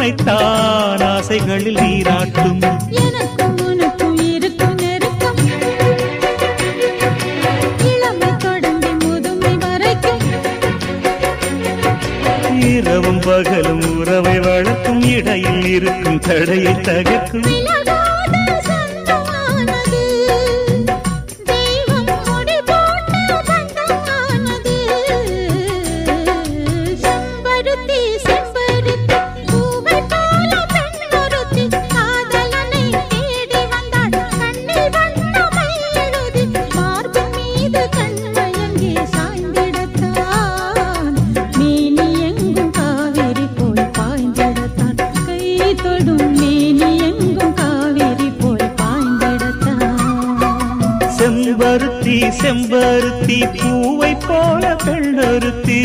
உன்னைத்தான் ஆசைகளில் நீராட்டும். எனக்கும் உனக்கும் இருக்கும் நெருக்கம் இளமை தொடங்கி முதுமை வரைக்கும். இரவும் பகலும் உறவை வளர்க்கும் இடையில் இருக்கும் தடையை தகர்க்கும். செம்பருத்தி செம்பருத்தி பூவை போல பெண்ணொருத்தி